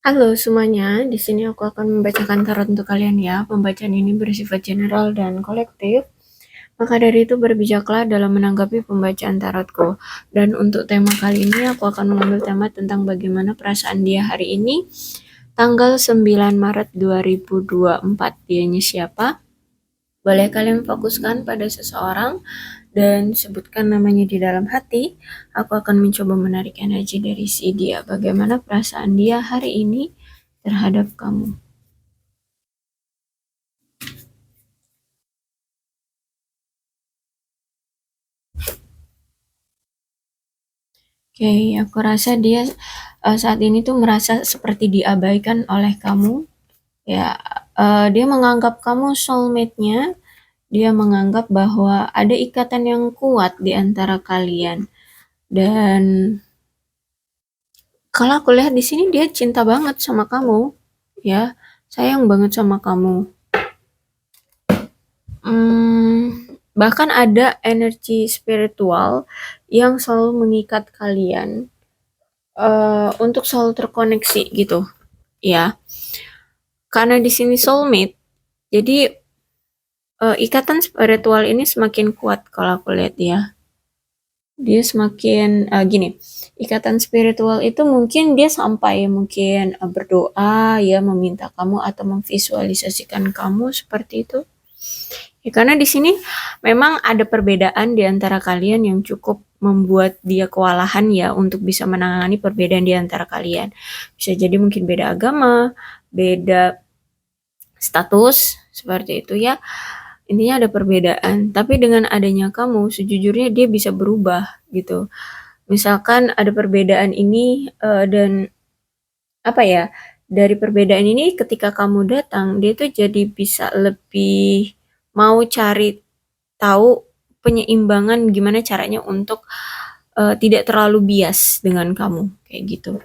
Halo semuanya, di sini aku akan membacakan tarot untuk kalian ya. Pembacaan ini bersifat general dan kolektif. Maka dari itu berbijaklah dalam menanggapi pembacaan tarotku. Dan untuk tema kali ini aku akan mengambil tema tentang bagaimana perasaan dia hari ini. Tanggal 9 Maret 2024. Dianya siapa? Boleh kalian fokuskan pada seseorang dan sebutkan namanya di dalam hati. Aku akan mencoba menarik energi dari si dia. Bagaimana perasaan dia hari ini terhadap kamu. Oke, aku rasa dia saat ini tuh merasa seperti diabaikan oleh kamu. Ya, dia menganggap kamu soulmate-nya. Dia menganggap bahwa ada ikatan yang kuat di antara kalian. Dan kalau aku lihat di sini dia cinta banget sama kamu, ya, sayang banget sama kamu. Bahkan ada energi spiritual yang selalu mengikat kalian untuk selalu terkoneksi gitu, ya. Karena di sini soulmate, jadi ikatan spiritual ini semakin kuat kalau aku lihat ya. Dia semakin gini, ikatan spiritual itu mungkin dia sampai mungkin berdoa ya, meminta kamu atau memvisualisasikan kamu seperti itu. Ya, karena di sini memang ada perbedaan di antara kalian yang cukup membuat dia kewalahan ya untuk bisa menangani perbedaan di antara kalian. Bisa jadi mungkin beda agama, beda status, seperti itu ya. Intinya ada perbedaan, tapi dengan adanya kamu, sejujurnya dia bisa berubah gitu. Misalkan ada perbedaan ini dan apa ya, dari perbedaan ini ketika kamu datang, dia tuh jadi bisa lebih mau cari tahu penyeimbangan gimana caranya untuk tidak terlalu bias dengan kamu, kayak gitu.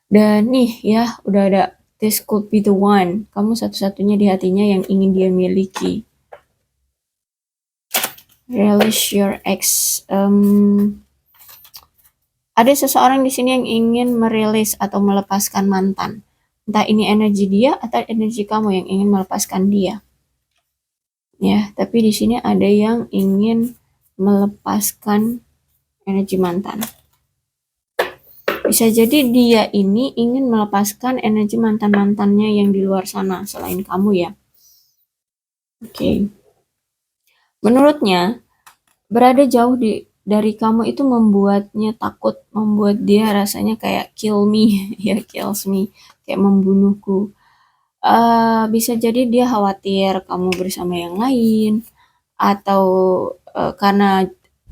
Dan nih ya, udah ada this could be the one. Kamu satu-satunya di hatinya yang ingin dia miliki. Release your ex. Ada seseorang di sini yang ingin merilis atau melepaskan mantan. Entah ini energi dia atau energi kamu yang ingin melepaskan dia. Ya, tapi di sini ada yang ingin melepaskan energi mantan. Bisa jadi dia ini ingin melepaskan energi mantan-mantannya yang di luar sana selain kamu ya. Oke. Menurutnya, berada jauh dari kamu itu membuatnya takut, membuat dia rasanya kayak kill me, ya kills me, kayak membunuhku. Bisa jadi dia khawatir kamu bersama yang lain, atau karena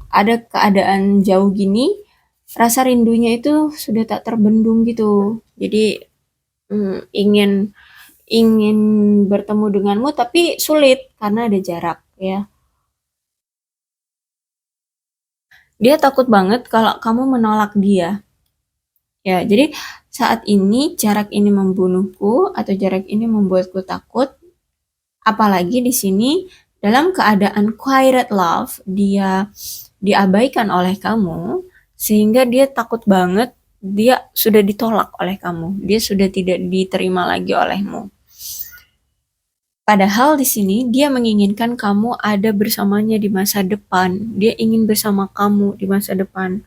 ada keadaan jauh gini, rasa rindunya itu sudah tak terbendung gitu. Jadi ingin ingin bertemu denganmu tapi sulit karena ada jarak ya. Dia takut banget kalau kamu menolak dia. Ya, jadi saat ini jarak ini membunuhku atau jarak ini membuatku takut. Apalagi di sini dalam keadaan quiet love, dia diabaikan oleh kamu sehingga dia takut banget dia sudah ditolak oleh kamu. Dia sudah tidak diterima lagi olehmu. Padahal di sini dia menginginkan kamu ada bersamanya di masa depan. Dia ingin bersama kamu di masa depan.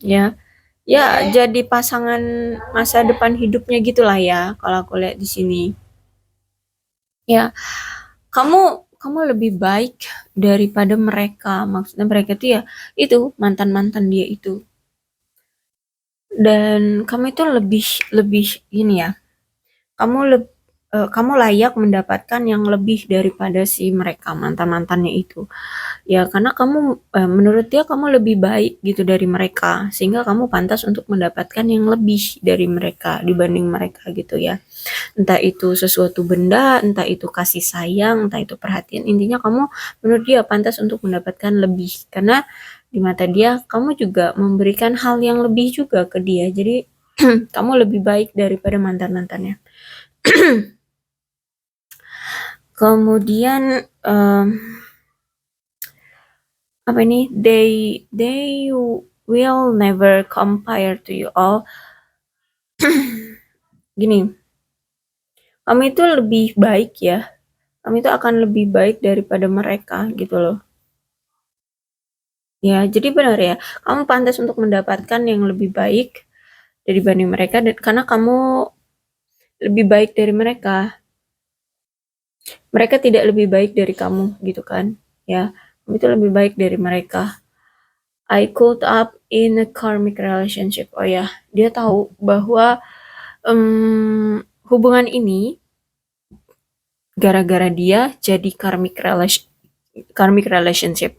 Ya, ya jadi pasangan masa depan hidupnya gitulah ya kalau aku lihat di sini. Ya, kamu kamu lebih baik daripada mereka. Maksudnya mereka itu ya itu mantan-mantan dia itu. Dan kamu itu lebih lebih ini ya. Kamu kamu layak mendapatkan yang lebih daripada si mereka mantan-mantannya itu. Ya, karena kamu menurut dia kamu lebih baik gitu dari mereka, sehingga kamu pantas untuk mendapatkan yang lebih dari mereka dibanding mereka gitu ya. Entah itu sesuatu benda, entah itu kasih sayang, entah itu perhatian. Intinya kamu menurut dia pantas untuk mendapatkan lebih karena di mata dia kamu juga memberikan hal yang lebih juga ke dia. Jadi kamu lebih baik daripada mantan-mantannya. Kemudian apa ini, they will never compare to you all. Gini, kamu itu lebih baik ya, kamu itu akan lebih baik daripada mereka gitu loh. Ya, jadi benar ya, kamu pantas untuk mendapatkan yang lebih baik dibanding mereka dan karena kamu lebih baik dari mereka. Mereka tidak lebih baik dari kamu gitu kan. Ya, kamu itu lebih baik dari mereka. I caught up in a karmic relationship. Oh ya, dia tahu bahwa hubungan ini gara-gara dia jadi karmic relationship.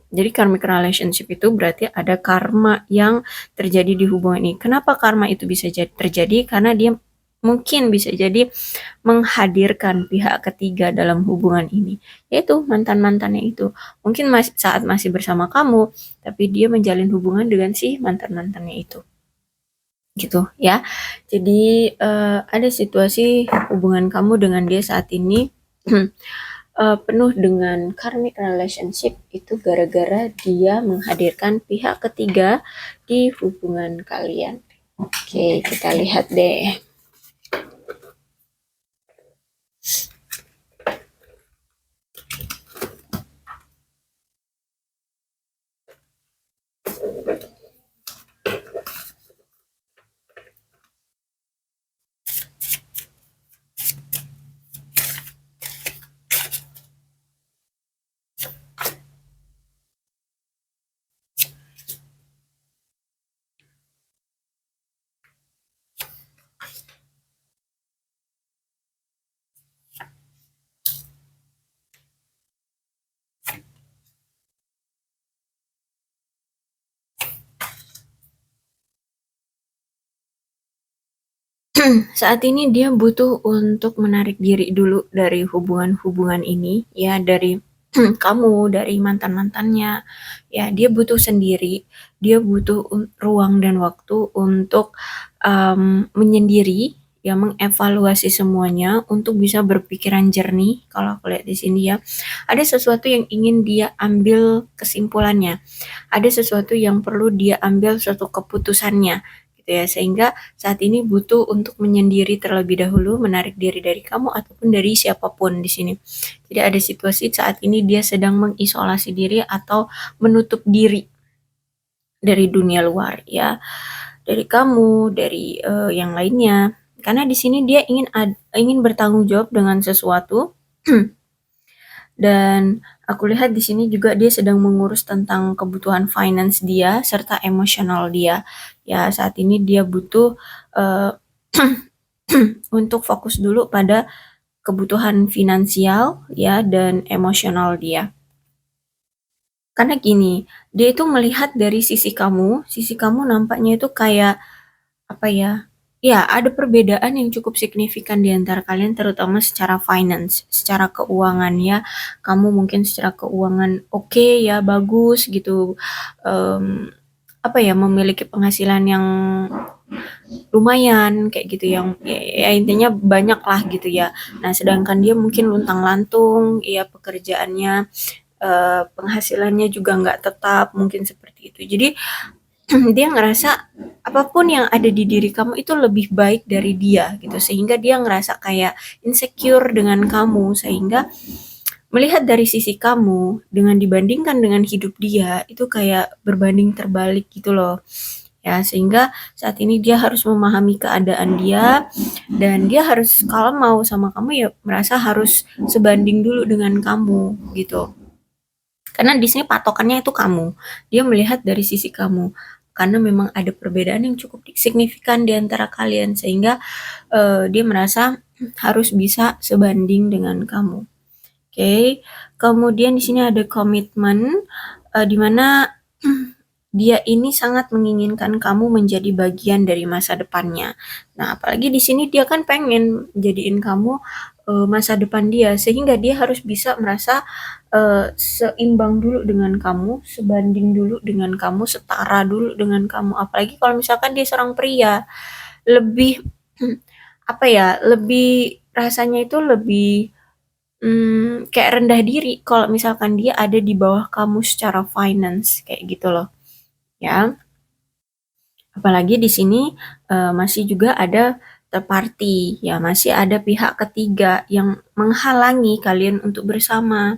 Jadi karmic relationship itu berarti ada karma yang terjadi di hubungan ini. Kenapa karma itu bisa terjadi? Karena dia mungkin bisa jadi menghadirkan pihak ketiga dalam hubungan ini, yaitu mantan-mantannya itu. Mungkin saat masih bersama kamu, tapi dia menjalin hubungan dengan si mantan-mantannya itu. Gitu ya. Jadi ada situasi hubungan kamu dengan dia saat ini penuh dengan karmic relationship itu gara-gara dia menghadirkan pihak ketiga di hubungan kalian. Oke, kita lihat deh. Saat ini dia butuh untuk menarik diri dulu dari hubungan-hubungan ini, ya dari kamu, dari mantan-mantannya. Ya, dia butuh sendiri, dia butuh ruang dan waktu untuk menyendiri, ya mengevaluasi semuanya untuk bisa berpikiran jernih. Kalau aku lihat di sini ya, ada sesuatu yang ingin dia ambil kesimpulannya, ada sesuatu yang perlu dia ambil suatu keputusannya gitu ya, sehingga saat ini butuh untuk menyendiri terlebih dahulu, menarik diri dari kamu ataupun dari siapapun di sini. Jadi ada situasi saat ini dia sedang mengisolasi diri atau menutup diri dari dunia luar ya, dari kamu, dari yang lainnya. Karena di sini dia ingin bertanggung jawab dengan sesuatu dan aku lihat di sini juga dia sedang mengurus tentang kebutuhan finance dia serta emosional dia. Ya, saat ini dia butuh uh, untuk fokus dulu pada kebutuhan finansial ya dan emosional dia. Karena gini, dia itu melihat dari sisi kamu nampaknya itu kayak apa ya? Ya, ada perbedaan yang cukup signifikan di antara kalian terutama secara finance, secara keuangan ya. Kamu mungkin secara keuangan oke ya, bagus gitu. Em, apa ya, memiliki penghasilan yang lumayan kayak gitu yang ya intinya banyak lah gitu ya. Nah, sedangkan dia mungkin luntang-lantung ya pekerjaannya penghasilannya juga nggak tetap mungkin seperti itu. Jadi dia ngerasa apapun yang ada di diri kamu itu lebih baik dari dia gitu sehingga dia ngerasa kayak insecure dengan kamu sehingga melihat dari sisi kamu dengan dibandingkan dengan hidup dia itu kayak berbanding terbalik gitu loh ya sehingga saat ini dia harus memahami keadaan dia dan dia harus kalau mau sama kamu ya merasa harus sebanding dulu dengan kamu gitu karena di sini patokannya itu kamu. Dia melihat dari sisi kamu. Karena memang ada perbedaan yang cukup signifikan di antara kalian sehingga dia merasa harus bisa sebanding dengan kamu. Oke. Okay. Kemudian di sini ada komitmen di mana dia ini sangat menginginkan kamu menjadi bagian dari masa depannya. Nah, apalagi di sini dia kan pengen jadiin kamu masa depan dia, sehingga dia harus bisa merasa seimbang dulu dengan kamu, sebanding dulu dengan kamu, setara dulu dengan kamu. Apalagi kalau misalkan dia seorang pria, lebih apa ya, lebih rasanya itu lebih kayak rendah diri kalau misalkan dia ada di bawah kamu secara finance kayak gitu loh ya. Apalagi di sini masih juga ada third party, ya masih ada pihak ketiga yang menghalangi kalian untuk bersama.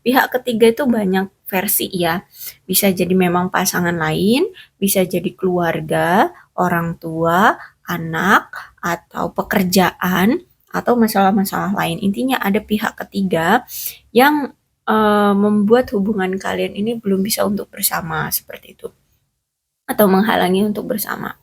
Pihak ketiga itu banyak versi ya. Bisa jadi memang pasangan lain, bisa jadi keluarga, orang tua, anak, atau pekerjaan, atau masalah-masalah lain. Intinya ada pihak ketiga yang membuat hubungan kalian ini belum bisa untuk bersama seperti itu, atau menghalangi untuk bersama.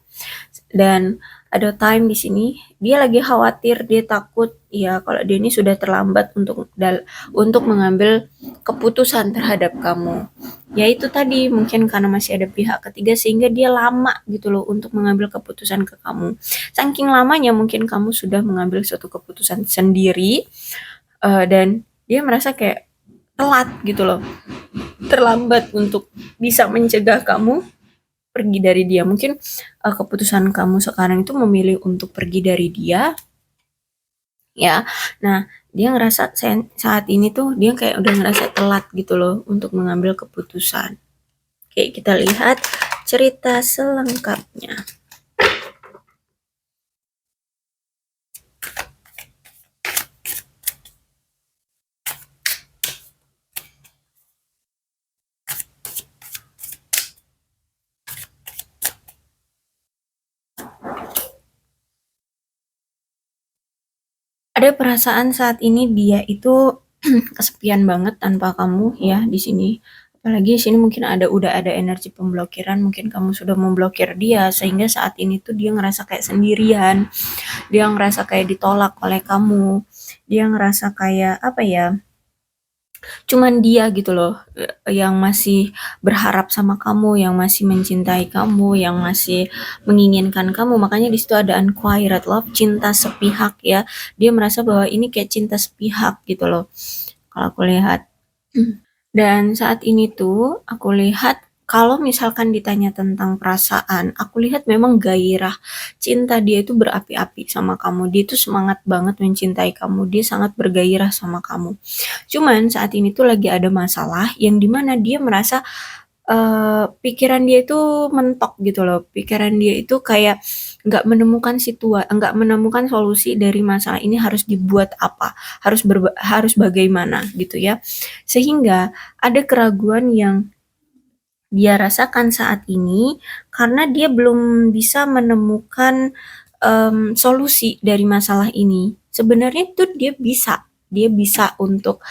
Dan ada time di sini dia lagi khawatir, dia takut ya kalau dia ini sudah terlambat untuk mengambil keputusan terhadap kamu. Ya itu tadi, mungkin karena masih ada pihak ketiga sehingga dia lama gitu loh untuk mengambil keputusan ke kamu. Saking lamanya mungkin kamu sudah mengambil suatu keputusan sendiri, dan dia merasa kayak telat gitu loh, terlambat untuk bisa mencegah kamu pergi dari dia. Mungkin keputusan kamu sekarang itu memilih untuk pergi dari dia, ya. Nah, dia ngerasa saat ini tuh dia kayak udah ngerasa telat gitu loh untuk mengambil keputusan. Oke, kita lihat cerita selengkapnya. Ada perasaan saat ini dia itu kesepian banget tanpa kamu ya di sini. Apalagi di sini mungkin udah ada energi pemblokiran, mungkin kamu sudah memblokir dia sehingga saat ini tuh dia ngerasa kayak sendirian. Dia ngerasa kayak ditolak oleh kamu. Dia ngerasa kayak apa ya? Cuman dia gitu loh yang masih berharap sama kamu, yang masih mencintai kamu, yang masih menginginkan kamu. Makanya di situ ada unquiet love, cinta sepihak ya. Dia merasa bahwa ini kayak cinta sepihak gitu loh, kalau aku lihat. Dan saat ini tuh aku lihat kalau misalkan ditanya tentang perasaan, aku lihat memang gairah cinta dia itu berapi-api sama kamu. Dia itu semangat banget mencintai kamu. Dia sangat bergairah sama kamu. Cuman saat ini tuh lagi ada masalah yang dimana dia merasa pikiran dia itu mentok gitu loh. Pikiran dia itu kayak nggak menemukan solusi dari masalah ini harus dibuat apa, harus bagaimana gitu ya. Sehingga ada keraguan yang dia rasakan saat ini karena dia belum bisa menemukan solusi dari masalah ini. Sebenarnya tuh dia bisa untuk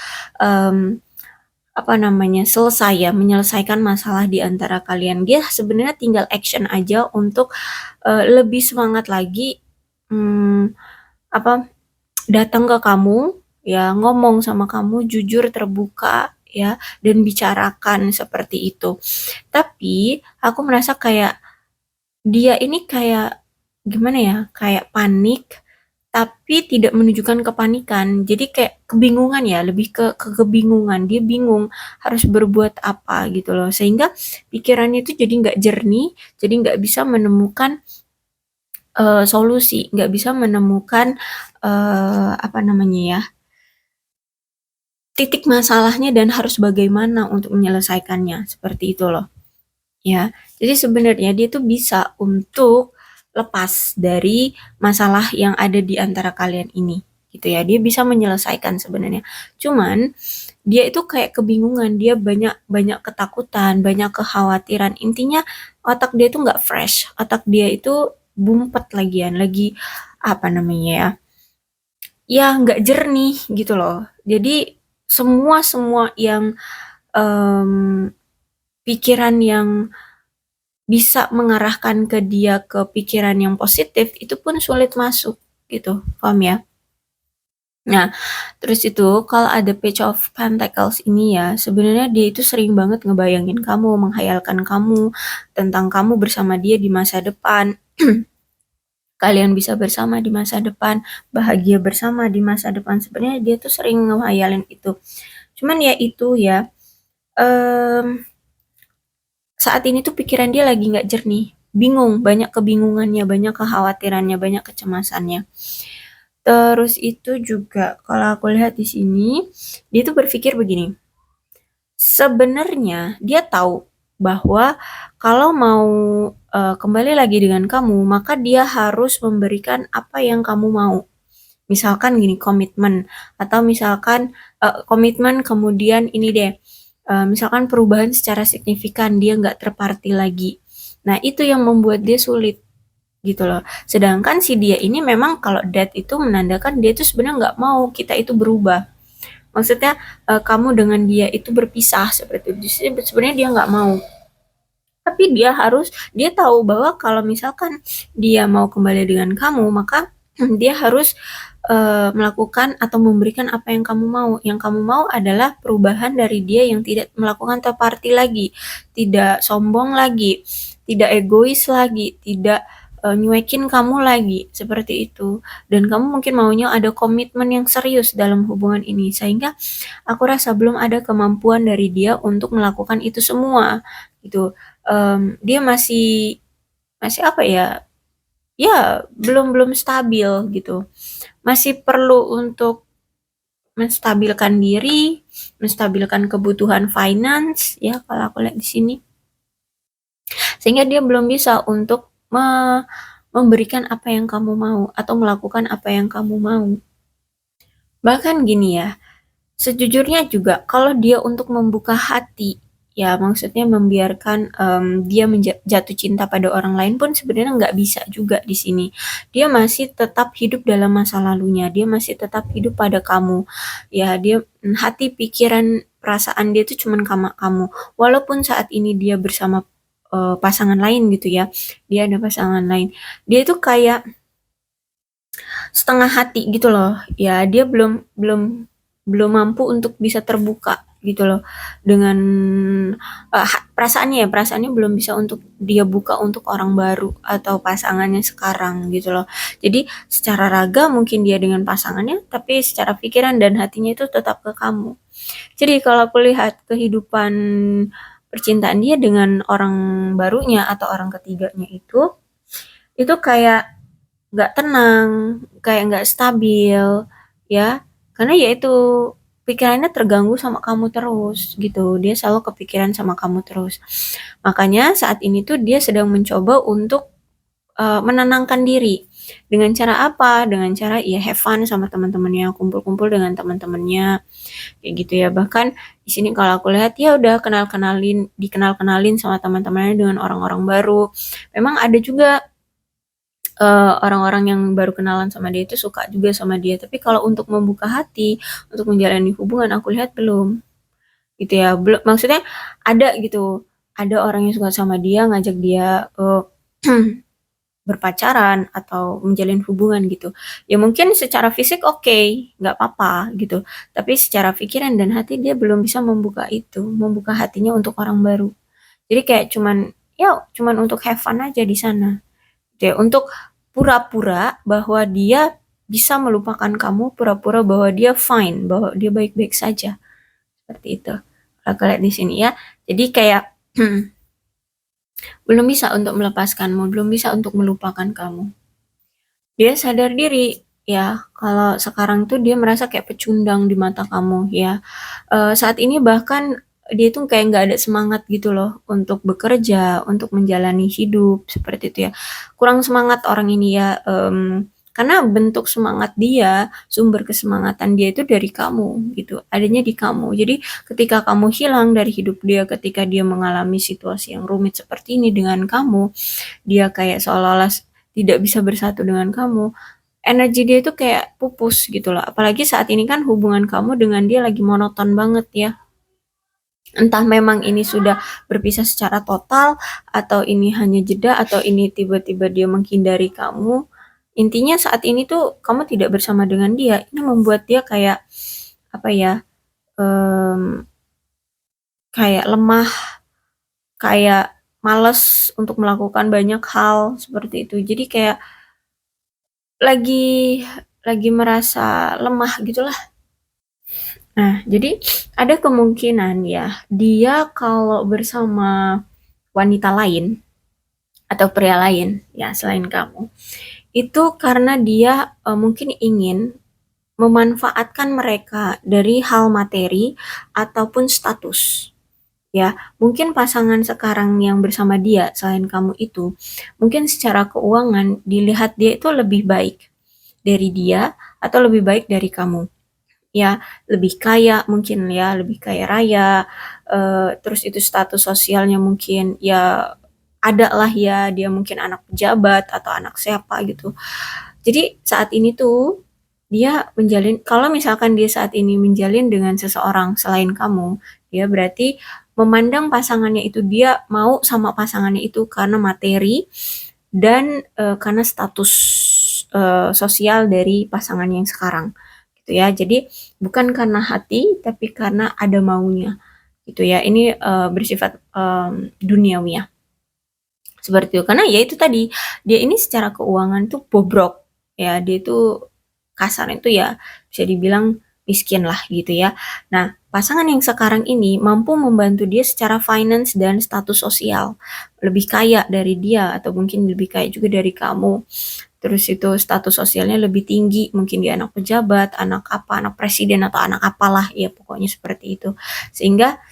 selesai ya, menyelesaikan masalah di antara kalian. Dia sebenarnya tinggal action aja untuk lebih semangat lagi, datang ke kamu ya, ngomong sama kamu jujur, terbuka ya, dan bicarakan seperti itu. Tapi aku merasa kayak dia ini kayak gimana ya, kayak panik tapi tidak menunjukkan kepanikan. Jadi kayak kebingungan ya, lebih ke kebingungan. Dia bingung harus berbuat apa gitu loh. Sehingga pikirannya itu jadi nggak jernih, jadi nggak bisa menemukan solusi, nggak bisa menemukan titik masalahnya dan harus bagaimana untuk menyelesaikannya. Seperti itu loh. Ya, jadi sebenarnya dia tuh bisa untuk lepas dari masalah yang ada di antara kalian ini, gitu ya. Dia bisa menyelesaikan sebenarnya. Cuman dia itu kayak kebingungan, dia banyak banyak ketakutan, banyak kekhawatiran. Intinya otak dia itu nggak fresh, otak dia itu bumpet lagian, lagi ya nggak jernih gitu loh. Jadi semua yang pikiran yang bisa mengarahkan ke dia ke pikiran yang positif itu pun sulit masuk gitu, paham ya? Nah, terus itu kalau ada Page of Pentacles ini ya, sebenarnya dia itu sering banget ngebayangin kamu, menghayalkan kamu, tentang kamu bersama dia di masa depan. Kalian bisa bersama di masa depan, bahagia bersama di masa depan. Sebenarnya dia tuh sering ngehayalin itu. Cuman ya itu ya, saat ini tuh pikiran dia lagi nggak jernih, bingung, banyak kebingungannya, banyak kekhawatirannya, banyak kecemasannya. Terus itu juga kalau aku lihat di sini, dia tuh berpikir begini, sebenarnya dia tahu bahwa kalau mau kembali lagi dengan kamu, maka dia harus memberikan apa yang kamu mau. Misalkan gini, komitmen, atau misalkan komitmen kemudian ini deh, misalkan perubahan secara signifikan, dia nggak terparti lagi. Nah, itu yang membuat dia sulit gitu loh. Sedangkan si dia ini memang kalau dead itu menandakan dia itu sebenarnya nggak mau kita itu berubah. Maksudnya kamu dengan dia itu berpisah seperti itu. Sebenarnya dia nggak mau. Tapi dia tahu bahwa kalau misalkan dia mau kembali dengan kamu, maka dia harus melakukan atau memberikan apa yang kamu mau. Yang kamu mau adalah perubahan dari dia yang tidak melakukan third party lagi, tidak sombong lagi, tidak egois lagi, tidak nyuekin kamu lagi, seperti itu. Dan kamu mungkin maunya ada komitmen yang serius dalam hubungan ini, sehingga aku rasa belum ada kemampuan dari dia untuk melakukan itu semua, gitu. Dia masih masih apa ya? Ya, belum belum stabil gitu. Masih perlu untuk menstabilkan diri, menstabilkan kebutuhan finance, ya kalau aku lihat di sini. Sehingga dia belum bisa untuk memberikan apa yang kamu mau atau melakukan apa yang kamu mau. Bahkan gini ya, sejujurnya juga kalau dia untuk membuka hati, ya maksudnya membiarkan dia jatuh cinta pada orang lain pun sebenarnya nggak bisa juga di sini. Dia masih tetap hidup dalam masa lalunya, dia masih tetap hidup pada kamu. Ya, dia hati, pikiran, perasaan dia itu cuman kamu. Walaupun saat ini dia bersama pasangan lain gitu ya, dia ada pasangan lain. Dia itu kayak setengah hati gitu loh. Ya, dia belum belum belum mampu untuk bisa terbuka gitu loh dengan perasaannya belum bisa untuk dia buka untuk orang baru atau pasangannya sekarang gitu loh. Jadi secara raga mungkin dia dengan pasangannya, tapi secara pikiran dan hatinya itu tetap ke kamu. Jadi kalau aku lihat kehidupan percintaan dia dengan orang barunya atau orang ketiganya itu kayak nggak tenang, kayak nggak stabil, ya. Karena ya itu pikirannya terganggu sama kamu terus gitu. Dia selalu kepikiran sama kamu terus. Makanya saat ini tuh dia sedang mencoba untuk menenangkan diri. Dengan cara apa? Dengan cara ya have fun sama teman-temannya, kumpul-kumpul dengan teman-temannya, kayak gitu ya. Bahkan di sini kalau aku lihat ya udah dikenal-kenalin sama teman-temannya dengan orang-orang baru. Memang ada juga orang-orang yang baru kenalan sama dia itu suka juga sama dia. Tapi kalau untuk membuka hati, untuk menjalani hubungan, aku lihat belum. Gitu ya. Belum, maksudnya ada gitu. Ada orang yang suka sama dia, ngajak dia berpacaran atau menjalin hubungan gitu. Ya mungkin secara fisik oke, nggak apa-apa gitu. Tapi secara pikiran dan hati dia belum bisa membuka itu, membuka hatinya untuk orang baru. Jadi kayak cuman untuk have fun aja di sana. Gitu ya, untuk pura-pura bahwa dia bisa melupakan kamu, pura-pura bahwa dia fine, bahwa dia baik-baik saja. Seperti itu. Kalau kalian di sini ya. Jadi kayak belum bisa untuk melepaskanmu, belum bisa untuk melupakan kamu. Dia sadar diri ya kalau sekarang tuh dia merasa kayak pecundang di mata kamu ya. Saat ini bahkan dia tuh kayak nggak ada semangat gitu loh untuk bekerja, untuk menjalani hidup seperti itu ya. Kurang semangat orang ini ya. Karena bentuk semangat dia, sumber kesemangatan dia itu dari kamu gitu, adanya di kamu. Jadi ketika kamu hilang dari hidup dia, ketika dia mengalami situasi yang rumit seperti ini dengan kamu, dia kayak seolah-olah tidak bisa bersatu dengan kamu, energi dia itu kayak pupus gitu loh. Apalagi saat ini kan hubungan kamu dengan dia lagi monoton banget ya. Entah memang ini sudah berpisah secara total, atau ini hanya jeda, atau ini tiba-tiba dia menghindari kamu. Intinya saat ini tuh kamu tidak bersama dengan dia. Ini membuat dia kayak apa ya? em, Kayak lemah, kayak males untuk melakukan banyak hal seperti itu. Jadi kayak lagi lagi merasa lemah gitulah. Nah, jadi ada kemungkinan ya, dia kalau bersama wanita lain atau pria lain ya selain kamu, itu karena dia mungkin ingin memanfaatkan mereka dari hal materi ataupun status. ya. Mungkin pasangan sekarang yang bersama dia selain kamu itu, mungkin secara keuangan dilihat dia itu lebih baik dari dia atau lebih baik dari kamu. Ya, lebih kaya mungkin ya, lebih kaya raya, terus itu status sosialnya mungkin ya ada lah ya, dia mungkin anak pejabat atau anak siapa gitu. Jadi saat ini tuh dia menjalin, kalau misalkan dia saat ini menjalin dengan seseorang selain kamu, dia berarti memandang pasangannya itu, dia mau sama pasangannya itu karena materi dan karena status sosial dari pasangannya yang sekarang gitu ya. Jadi bukan karena hati tapi karena ada maunya gitu ya. Ini bersifat duniawi ya. Seperti itu. Karena ya itu tadi, dia ini secara keuangan tuh bobrok. Ya, dia itu kasar itu ya bisa dibilang miskin lah gitu ya. Nah, pasangan yang sekarang ini mampu membantu dia secara finance dan status sosial. Lebih kaya dari dia atau mungkin lebih kaya juga dari kamu. Terus itu status sosialnya lebih tinggi, mungkin dia anak pejabat, anak apa, anak presiden atau anak apalah ya pokoknya seperti itu. Sehingga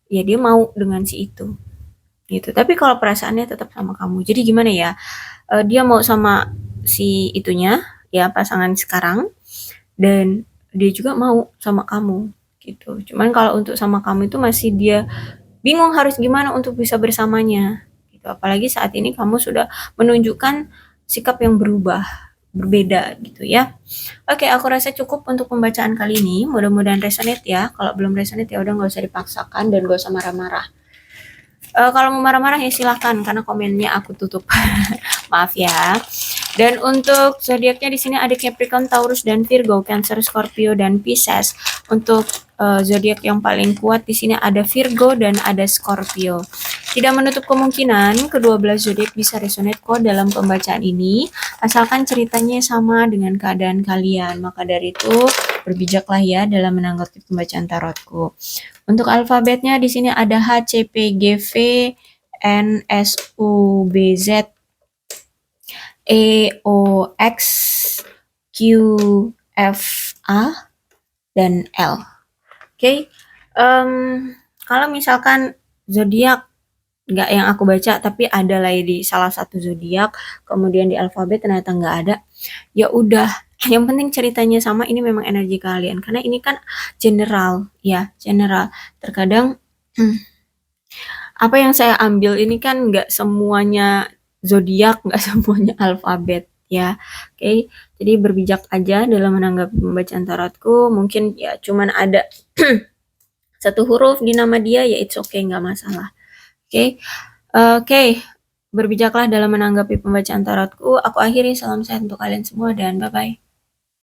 ya dia mau dengan si itu gitu. Tapi kalau perasaannya tetap sama kamu. Jadi gimana ya? Dia mau sama si itunya, ya pasangan sekarang, dan dia juga mau sama kamu gitu. Cuman kalau untuk sama kamu itu masih dia bingung harus gimana untuk bisa bersamanya gitu. Apalagi saat ini kamu sudah menunjukkan sikap yang berubah, berbeda gitu ya. Oke, aku rasa cukup untuk pembacaan kali ini. Mudah-mudahan resonate ya. Kalau belum resonate ya udah nggak usah dipaksakan dan gak usah marah-marah. Kalau mau marah-marah ya silahkan karena komennya aku tutup. Maaf ya. Dan untuk zodiaknya di sini ada Capricorn, Taurus dan Virgo, Cancer, Scorpio dan Pisces. Untuk zodiak yang paling kuat di sini ada Virgo dan ada Scorpio. Tidak menutup kemungkinan kedua belah zodiak bisa resonate kok dalam pembacaan ini, asalkan ceritanya sama dengan keadaan kalian. Maka dari itu berbijaklah ya dalam menanggapi pembacaan tarotku. Untuk alfabetnya di sini ada H, C, P, G, V, N, S, U, B, Z, E, O, X, Q, F, A, dan L. Oke, kalau misalkan zodiak nggak yang aku baca tapi ada lah di salah satu zodiak, kemudian di alfabet ternyata nggak ada, ya udah. Yang penting ceritanya sama, ini memang energi kalian. Karena ini kan general, ya general. Terkadang apa yang saya ambil ini kan nggak semuanya zodiak, nggak semuanya alfabet ya. Oke, jadi berbijak aja dalam menanggapi pembacaan tarotku. Mungkin ya cuman ada satu huruf di nama dia ya it's okay, nggak masalah. Oke, oke, berbijaklah dalam menanggapi pembacaan tarotku. Aku akhiri, salam sehat untuk kalian semua dan bye-bye.